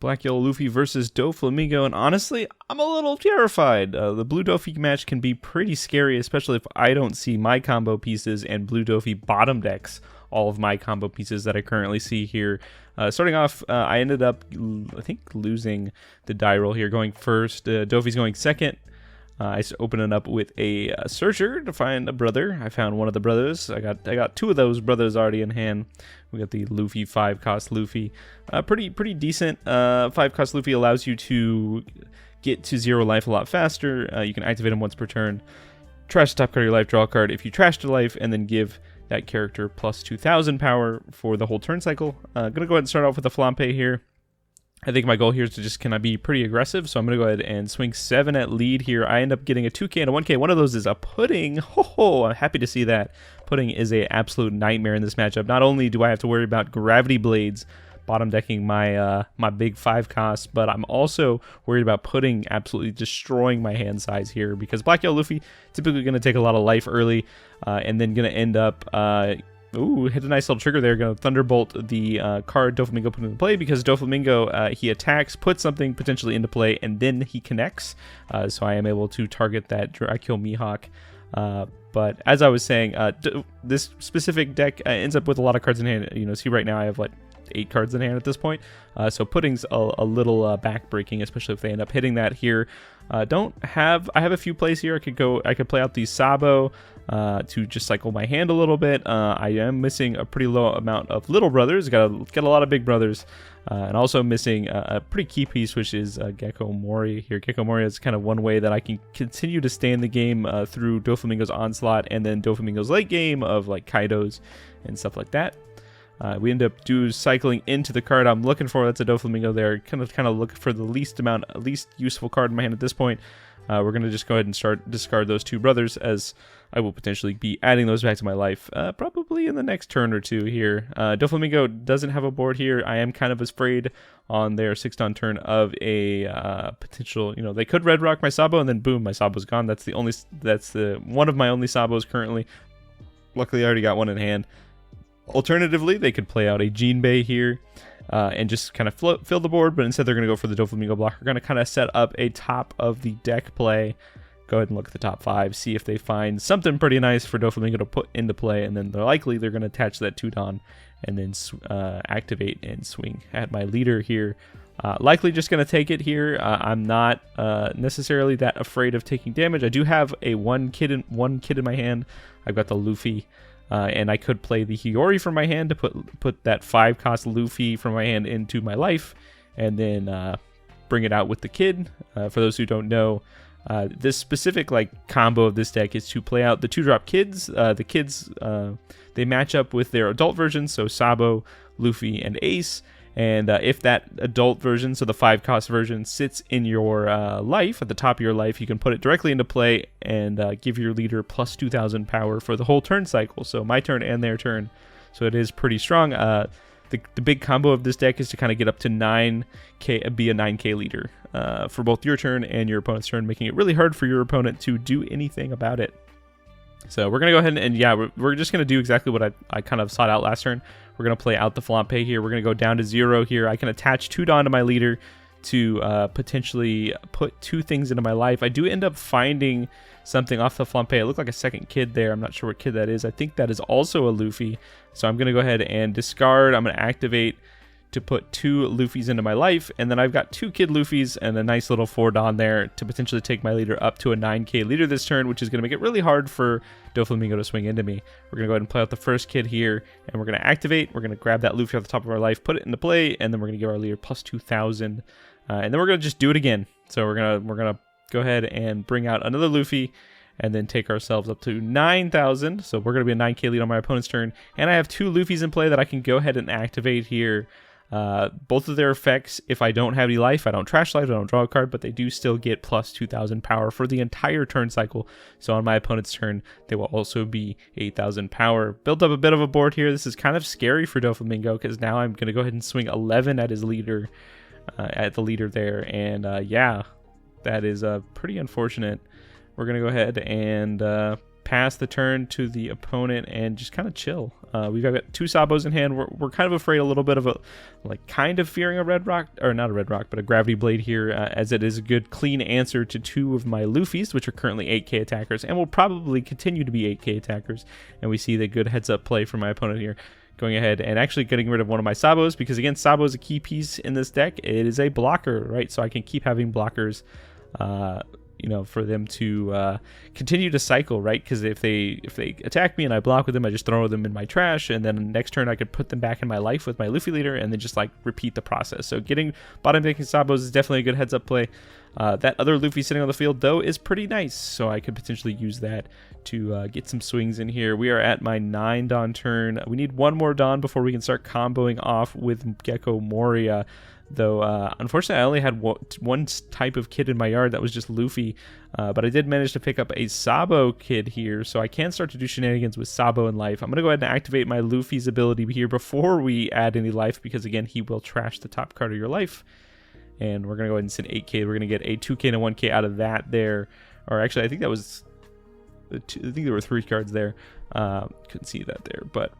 Black Yellow Luffy versus Doflamingo, and honestly, I'm a little terrified. The Blue Doffy match can be pretty scary, especially if I don't see my combo pieces and Blue Doffy bottom decks all of my combo pieces that I currently see here. Starting off, I ended up, I think, losing the die roll here, going first. Doffy's going second. I opened it up with a searcher to find a brother. I found one of the brothers. I got two of those brothers already in hand. We got the Luffy 5-cost Luffy. Pretty decent. 5-cost Luffy allows you to get to 0 life a lot faster. You can activate him once per turn. Trash the top card of your life, draw a card if you trash the life, and then give that character plus 2,000 power for the whole turn cycle. Gonna go ahead and start off with the Flampe here. I think my goal here is to just kind of be pretty aggressive, so I'm going to go ahead and swing 7 at lead here. I end up getting a 2k and a 1k. One of those is a pudding. Ho, I'm happy to see that. Pudding is a absolute nightmare in this matchup. Not only do I have to worry about Gravity Blades bottom decking my my big 5-cost, but I'm also worried about Pudding absolutely destroying my hand size here, because Black Yellow Luffy typically going to take a lot of life early, and then going to end up... Ooh, hit a nice little trigger there. Going to Thunderbolt the card Doflamingo put into play, because Doflamingo, he attacks, puts something potentially into play, and then he connects. So I am able to target that Dracula Mihawk. But as I was saying, this specific deck ends up with a lot of cards in hand. You know, see right now I have like 8 cards in hand at this point. So Pudding's a little back-breaking, especially if they end up hitting that here. I have a few plays here. I could play out the Sabo to just cycle my hand a little bit. I am missing a pretty low amount of little brothers. Got a lot of big brothers, and also missing a pretty key piece, which is Gecko Mori here. Gecko Mori is kind of one way that I can continue to stay in the game through Doflamingo's onslaught and then Doflamingo's late game of like Kaido's and stuff like that. We end up cycling into the card I'm looking for. That's a Doflamingo there. Kind of looking for the least useful card in my hand at this point. We're going to just go ahead and discard those 2 brothers, as I will potentially be adding those back to my life probably in the next turn or 2 here. Doflamingo doesn't have a board here. I am kind of afraid on their 6th on turn of a potential, they could red rock my Sabo, and then boom, my Sabo's gone. That's one of my only Sabos currently. Luckily, I already got one in hand. Alternatively, they could play out a Jinbei here and just kind of fill the board, but instead they're going to go for the Doflamingo block. We're going to kind of set up a top of the deck play. Go ahead and look at the top 5, see if they find something pretty nice for Doflamingo to put into play, and then they're going to attach that Tudon and then activate and swing at my leader here. Likely just going to take it here. I'm not necessarily that afraid of taking damage. I do have a one kid in my hand. I've got the Luffy. And I could play the Hiyori from my hand to put that 5-cost Luffy from my hand into my life, and then bring it out with the kid. For those who don't know, this specific combo of this deck is to play out the 2-drop kids. The kids, they match up with their adult versions, so Sabo, Luffy, and Ace. And if that adult version, so the 5-cost version, sits in your life, at the top of your life, you can put it directly into play and give your leader plus 2,000 power for the whole turn cycle. So my turn and their turn. So it is pretty strong. The big combo of this deck is to kind of get up to 9k, be a 9k leader for both your turn and your opponent's turn, making it really hard for your opponent to do anything about it. So we're going to go ahead and yeah, we're just going to do exactly what I kind of sought out last turn. We're going to play out the Flampe here. We're going to go down to 0 here. I can attach Tudon to my leader to potentially put 2 things into my life. I do end up finding something off the Flampe. It looked like a second kid there. I'm not sure what kid that is. I think that is also a Luffy. So I'm going to go ahead and discard. I'm going to activate to put 2 Luffys into my life, and then I've got 2 Kid Luffys and a nice little 4-Don there to potentially take my leader up to a 9k leader this turn, which is going to make it really hard for Doflamingo to swing into me. We're going to go ahead and play out the first kid here, and we're going to activate. We're going to grab that Luffy off the top of our life, put it into play, and then we're going to give our leader plus 2,000, and then we're going to just do it again. So we're gonna go ahead and bring out another Luffy, and then take ourselves up to 9,000. So we're going to be a 9k lead on my opponent's turn, and I have 2 Luffys in play that I can go ahead and activate here. Both of their effects, if I don't have any life, I don't trash life, I don't draw a card, but they do still get plus 2,000 power for the entire turn cycle. So on my opponent's turn, they will also be 8,000 power. Built up a bit of a board here. This is kind of scary for Doflamingo, because now I'm going to go ahead and swing 11 at his leader, at the leader there. And yeah, that is pretty unfortunate. We're going to go ahead and pass the turn to the opponent and just kind of chill. We've got 2 Sabos in hand. We're kind of afraid a little bit of kind of fearing a red rock, or not a red rock, but a gravity blade here, as it is a good clean answer to 2 of my Luffys, which are currently 8k attackers and will probably continue to be 8k attackers. And we see the good heads up play from my opponent here, going ahead and actually getting rid of one of my Sabos, because again, Sabo is a key piece in this deck. It is a blocker, right? So I can keep having blockers, you know, for them to continue to cycle, right? Because if they attack me and I block with them, I just throw them in my trash, and then next turn I could put them back in my life with my Luffy leader, and then just like repeat the process. So getting bottom decking Sabos is definitely a good heads up play. That other Luffy sitting on the field though is pretty nice, so I could potentially use that to get some swings in here. We are at my 9 Dawn turn. We need 1 more Dawn before we can start comboing off with Gecko Moria. Though, unfortunately, I only had one type of kid in my yard that was just Luffy, but I did manage to pick up a Sabo kid here, so I can start to do shenanigans with Sabo in life. I'm going to go ahead and activate my Luffy's ability here before we add any life, because again, he will trash the top card of your life. And we're going to go ahead and send 8k. We're going to get a 2k and a 1k out of that there. Or actually, I think that was... I think there were 3 cards there. Couldn't see that there, but...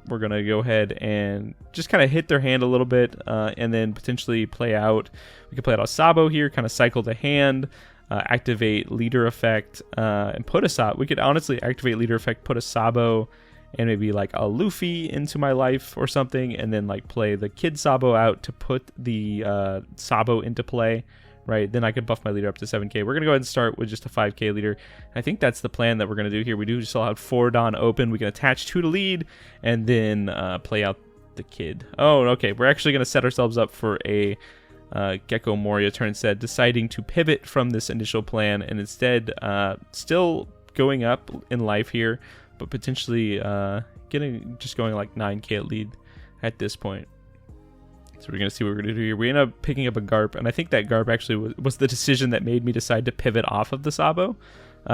we're going to go ahead and just kind of hit their hand a little bit, and then potentially play out. We could play out a Sabo here, kind of cycle the hand, activate leader effect, and put a Sabo. We could honestly activate leader effect, put a Sabo, and maybe like a Luffy into my life or something, and then like play the kid Sabo out to put the Sabo into play. Right, then I could buff my leader up to 7k. We're going to go ahead and start with just a 5k leader. I think that's the plan that we're going to do here. We do still have 4 Dawn open. We can attach 2 to lead and then play out the kid. Oh, okay. We're actually going to set ourselves up for a Gecko Moria turn instead, deciding to pivot from this initial plan and instead still going up in life here, but potentially just going like 9k at lead at this point. So we're going to see what we're going to do here. We end up picking up a Garp, and I think that Garp actually was the decision that made me decide to pivot off of the Sabo,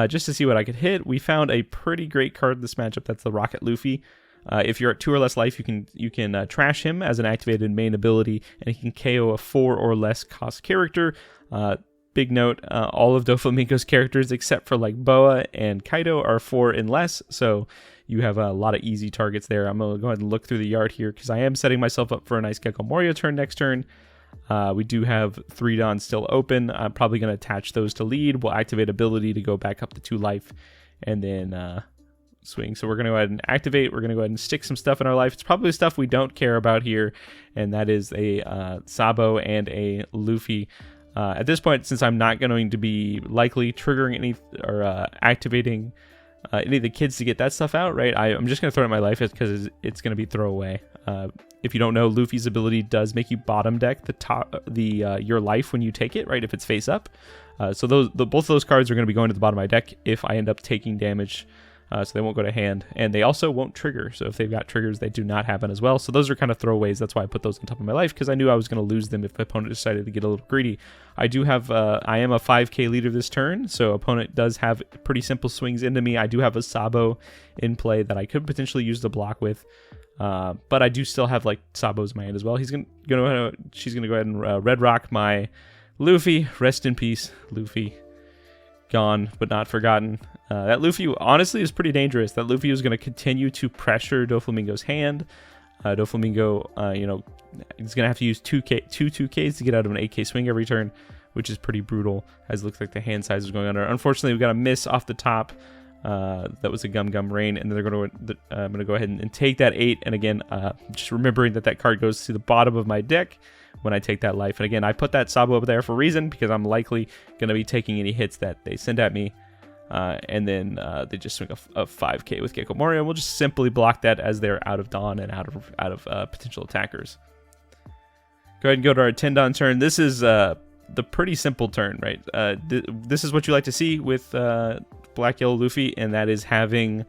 just to see what I could hit. We found a pretty great card in this matchup. That's the Rocket Luffy. If you're at 2 or less life, you can trash him as an activated main ability, and he can KO a 4 or less cost character. Big note, all of Doflamingo's characters except for like Boa and Kaido are 4 and less, so you have a lot of easy targets there. I'm going to go ahead and look through the yard here because I am setting myself up for a nice Gecko Moria turn next turn. We do have 3 Dawns still open. I'm probably going to attach those to lead. We'll activate ability to go back up to 2 life and then swing. So we're going to go ahead and activate. We're going to go ahead and stick some stuff in our life. It's probably stuff we don't care about here, and that is a Sabo and a Luffy. At this point, since I'm not going to be likely triggering any or activating any of the kids to get that stuff out, right? I'm just going to throw it in my life because it's going to be throwaway. If you don't know, Luffy's ability does make you bottom deck your life when you take it, right? If it's face up. So both of those cards are going to be going to the bottom of my deck if I end up taking damage. So they won't go to hand, and they also won't trigger. So if they've got triggers, they do not happen as well. So those are kind of throwaways. That's why I put those on top of my life, because I knew I was going to lose them if the opponent decided to get a little greedy. I am a 5k leader this turn, so opponent does have pretty simple swings into me. I do have a Sabo in play that I could potentially use the block with, but I do still have like Sabos in my hand as well. She's gonna go ahead and red rock my Luffy. Rest in peace, Luffy. Gone but not forgotten. That Luffy honestly is pretty dangerous. That Luffy is going to continue to pressure Doflamingo's hand. Doflamingo, he's going to have to use 2 2Ks to get out of an 8k swing every turn, which is pretty brutal, as it looks like the hand size is going under. Unfortunately, we got a miss off the top. That was a Gum Rain, and then I'm going to go ahead and take that 8. And again, just remembering that card goes to the bottom of my deck when I take that life. And again, I put that Sabo up there for a reason, because I'm likely going to be taking any hits that they send at me. And then they just swing a 5k with Gecko Moria, and we'll just simply block that as they're out of Dawn and out of potential attackers. Go ahead and go to our 10 Dawn turn. This is the pretty simple turn, right? This is what you like to see with Black Yellow Luffy, and that is having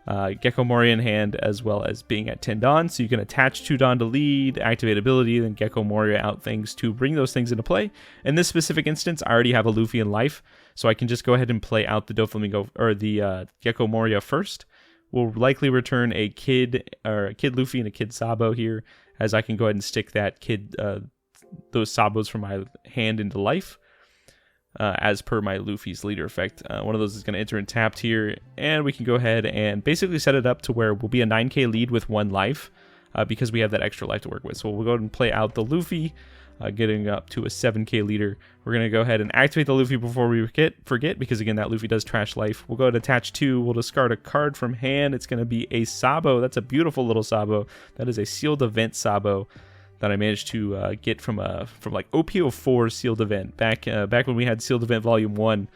Gecko Moria in hand as well as being at 10 Dawn. So you can attach 2 Dawn to lead, activate ability, then Gecko Moria out things to bring those things into play. In this specific instance, I already have a Luffy in life, so I can just go ahead and play out the Doflamingo or the Gecko Moria first. We'll likely return a kid Luffy and a kid Sabo here, as I can go ahead and stick that kid those Sabos from my hand into life. as per my Luffy's leader effect. One of those is going to enter in tapped here, and we can go ahead and basically set it up to where we'll be a 9k lead with 1 life because we have that extra life to work with. So we'll go ahead and play out the Luffy, getting up to a 7k leader. We're going to go ahead and activate the Luffy before we forget, because again, that Luffy does trash life. We'll go ahead and attach 2. We'll discard a card from hand. It's going to be a Sabo. That's a beautiful little Sabo. That is a sealed event Sabo that I managed to get from like OP04 sealed event. Back when we had sealed event volume 1,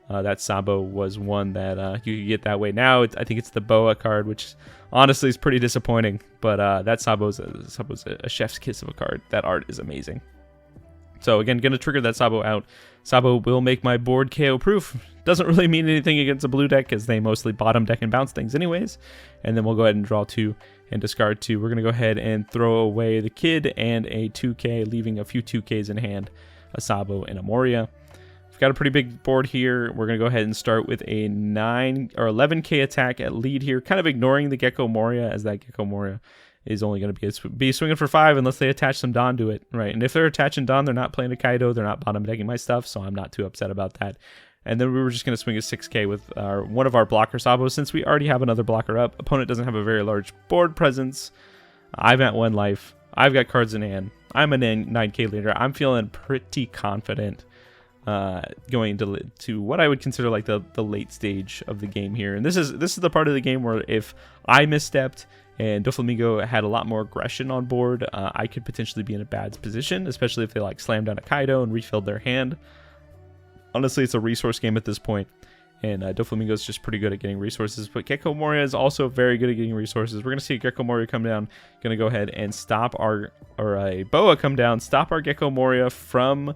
that Sabo was one that you could get that way. Now I think it's the Boa card, which honestly is pretty disappointing, but that Sabo's a chef's kiss of a card. That art is amazing. So again, gonna trigger that Sabo out. Sabo will make my board KO proof. Doesn't really mean anything against a blue deck because they mostly bottom deck and bounce things anyways. And then we'll go ahead and draw 2 and discard 2. We're gonna go ahead and throw away the Kid and a 2k, leaving a few 2ks in hand, a Sabo and a Moria. We've got a pretty big board here. We're gonna go ahead and start with a 9 or 11k attack at lead here, kind of ignoring the Gecko Moria, as that Gecko Moria is only going to be swinging for 5 unless they attach some Don to it, right? And if they're attaching Don, they're not playing a Kaido, they're not bottom decking my stuff, so I'm not too upset about that. And then we were just going to swing a 6k with one of our blocker Sabos, since we already have another blocker up. Opponent doesn't have a very large board presence. I'm at 1 life. I've got cards in hand. I'm a 9k leader. I'm feeling pretty confident going to what I would consider like the late stage of the game here. And this is the part of the game where if I misstepped and Doflamingo had a lot more aggression on board, I could potentially be in a bad position, especially if they like slammed down a Kaido and refilled their hand. Honestly, it's a resource game at this point, and Doflamingo is just pretty good at getting resources, but Gecko Moria is also very good at getting resources. We're going to see a Gecko Moria come down, going to go ahead and stop a Boa come down, stop our Gecko Moria from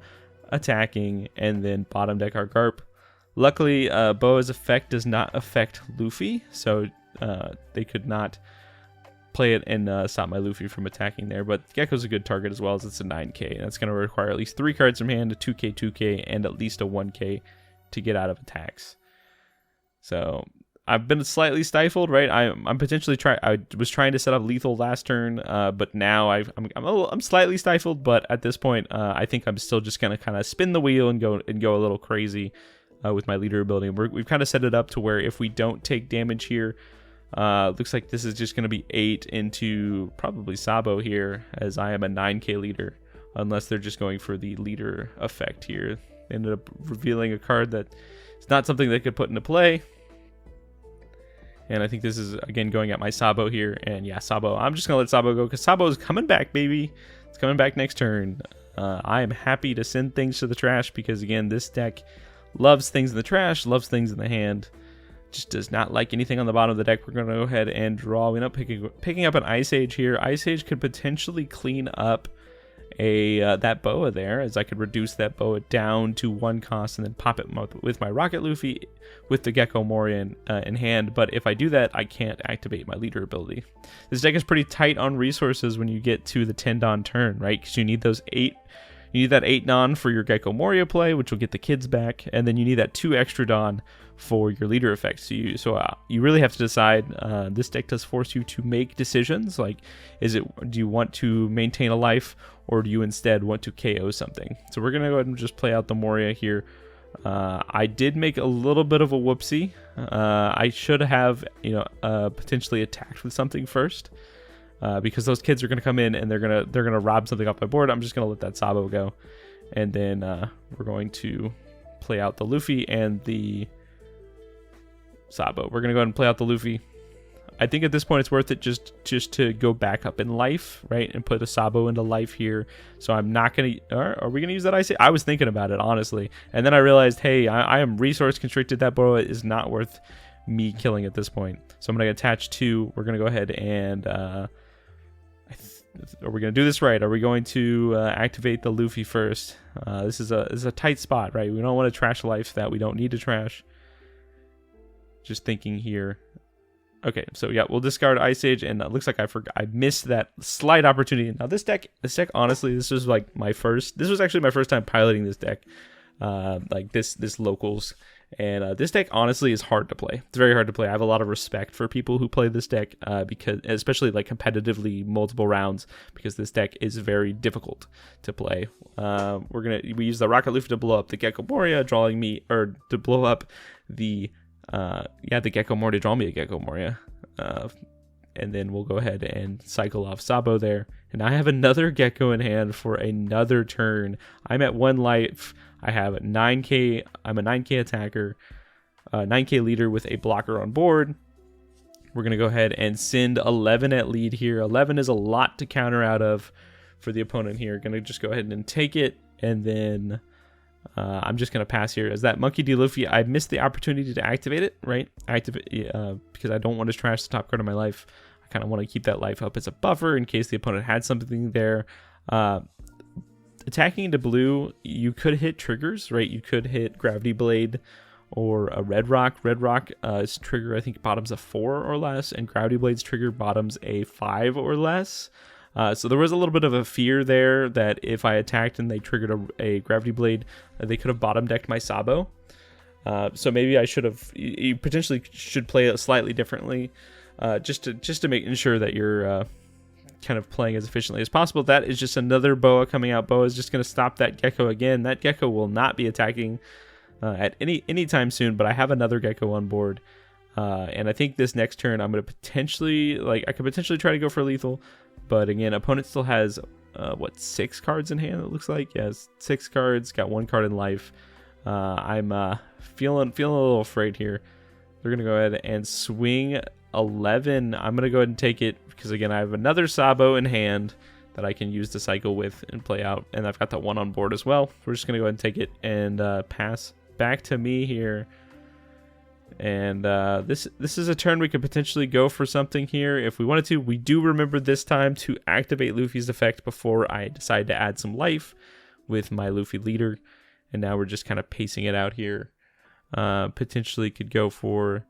attacking, and then bottom deck our Garp. Luckily, Boa's effect does not affect Luffy, so they could not play it and stop my Luffy from attacking there. But Gecko's a good target as well, as it's a 9k, and that's going to require at least 3 cards from hand, a 2k, 2k, and at least a 1k to get out of attacks. So I've been slightly stifled, right? I'm potentially I was trying to set up lethal last turn, but now I'm slightly stifled. But at this point, I think I'm still just gonna kind of spin the wheel and go a little crazy with my leader ability. We've kind of set it up to where if we don't take damage here, looks like this is just gonna be 8 into probably Sabo here, as I am a 9k leader, unless they're just going for the leader effect here. They ended up revealing a card that is not something they could put into play. And I think this is, again, going at my Sabo here. And yeah, Sabo. I'm just going to let Sabo go because Sabo is coming back, baby. It's coming back next turn. I am happy to send things to the trash because, again, this deck loves things in the trash, loves things in the hand. Just does not like anything on the bottom of the deck. We're going to go ahead and draw. We end up picking up an Ice Age here. Ice Age could potentially clean up that Boa there, as I could reduce that Boa down to 1 cost and then pop it with my Rocket Luffy with the Gecko Moria in hand. But if I do that, I can't activate my leader ability. This deck is pretty tight on resources when you get to the 10 Don turn, right? Because you need those 8. You need that 8 Don for your Gecko Moria play, which will get the kids back, and then you need that 2 extra Don for your leader effect. So you really have to decide. This deck does force you to make decisions. Like, do you want to maintain a life, or do you instead want to KO something? So we're gonna go ahead and just play out the Moria here. I did make a little bit of a whoopsie. I should have, potentially attacked with something first. Because those kids are going to come in and they're gonna rob something off my board. I'm just going to let that Sabo go. And then we're going to play out the Luffy and the Sabo. We're going to go ahead and play out the Luffy. I think at this point it's worth it just to go back up in life, right? And put a Sabo into life here. So I'm not going to... Are we going to use that Ice Age? I was thinking about it, honestly. And then I realized, hey, I am resource constricted. That Boa is not worth me killing at this point. So I'm going to attach 2. We're going to go ahead and... are we going to do this right? Are we going to activate the Luffy first? This is a tight spot, right? We don't want to trash life that we don't need to trash. Just thinking here. Okay, so yeah, we'll discard Ice Age, and it looks like I missed that slight opportunity. Now this deck, honestly, this was actually my first time piloting this deck, like this locals, And this deck honestly is hard to play. It's very hard to play. I have a lot of respect for people who play this deck, because especially like competitively multiple rounds, because this deck is very difficult to play. We use the Rocket Luffy to blow up the Gecko Moria, to blow up the the Gecko Moria to draw me a Gecko Moria. And then we'll go ahead and cycle off Sabo there. And I have another Gecko in hand for another turn. I'm at 1 life. I have 9k. I'm a 9k attacker, 9k leader with a blocker on board. We're going to go ahead and send 11 at lead here. 11 is a lot to counter out of for the opponent here. Going to just go ahead and take it. And then I'm just going to pass here. As that Monkey D. Luffy, I missed the opportunity to activate it, right? Because I don't want to trash the top card of my life. I kind of want to keep that life up as a buffer in case the opponent had something there. Attacking into blue, you could hit triggers, right? You could hit Gravity Blade or a Red Rock. Red Rock is trigger, I think, bottoms a 4 or less, and Gravity Blade's trigger bottoms a 5 or less. So there was a little bit of a fear there that if I attacked and they triggered a Gravity Blade, they could have bottom decked my Sabo. So maybe I should have. You potentially should play it slightly differently, just to ensure that you're kind of playing as efficiently as possible. That is just another Boa coming out. Boa is just going to stop that Gecko again. That Gecko will not be attacking at any time soon. But I have another Gecko on board, and I think this next turn I'm going to potentially I could potentially try to go for lethal. But again, opponent still has 6 cards in hand. It looks like, yes, 6 cards. Got 1 card in life. I'm feeling a little afraid here. They're gonna go ahead and swing 11. I'm gonna go ahead and take it because again, I have another Sabo in hand that I can use to cycle with and play out, and I've got that 1 on board as well. We're just gonna go ahead and take it and pass back to me here. And this is a turn we could potentially go for something here if we wanted to. We do remember this time to activate Luffy's effect before I decide to add some life with my Luffy leader. And now we're just kind of pacing it out here. Potentially could go for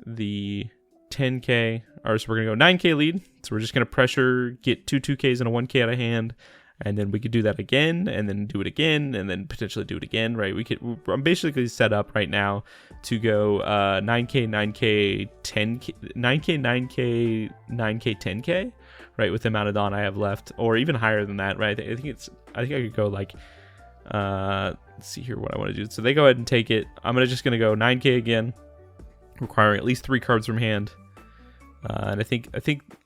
the 10k, or so we're gonna go 9k lead. So we're just gonna pressure, get 2 2ks and a 1k out of hand. And then we could do that again, and then do it again, and then potentially do it again, right? I'm basically set up right now to go 9k, 9k, 10k, 9k, 9k, 9k, 10k, right? With the amount of Dawn I have left, or even higher than that, right? I think I could go like, let's see here what I want to do. So they go ahead and take it. I'm just gonna go 9k again, requiring at least 3 cards from hand. And I think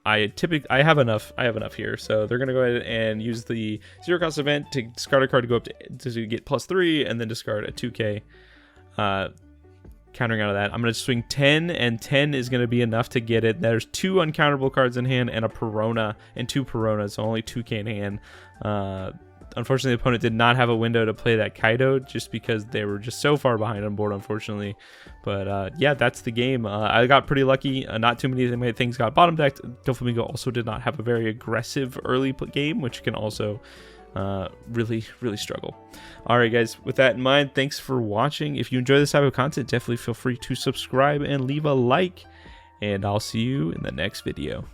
I have enough here, so they're gonna go ahead and use the 0 cost event to discard a card to go up to get +3, and then discard a 2k. Countering out of that, I'm gonna swing 10, and 10 is gonna be enough to get it. There's 2 uncounterable cards in hand and a Perona and 2 Peronas, so only 2k in hand. Unfortunately, the opponent did not have a window to play that Kaido just because they were just so far behind on board, unfortunately. But yeah, that's the game. I got pretty lucky. Not too many things got bottom decked. Doflamingo also did not have a very aggressive early game, which can also really struggle. All right, guys, with that in mind, thanks for watching. If you enjoy this type of content, definitely feel free to subscribe and leave a like. And I'll see you in the next video.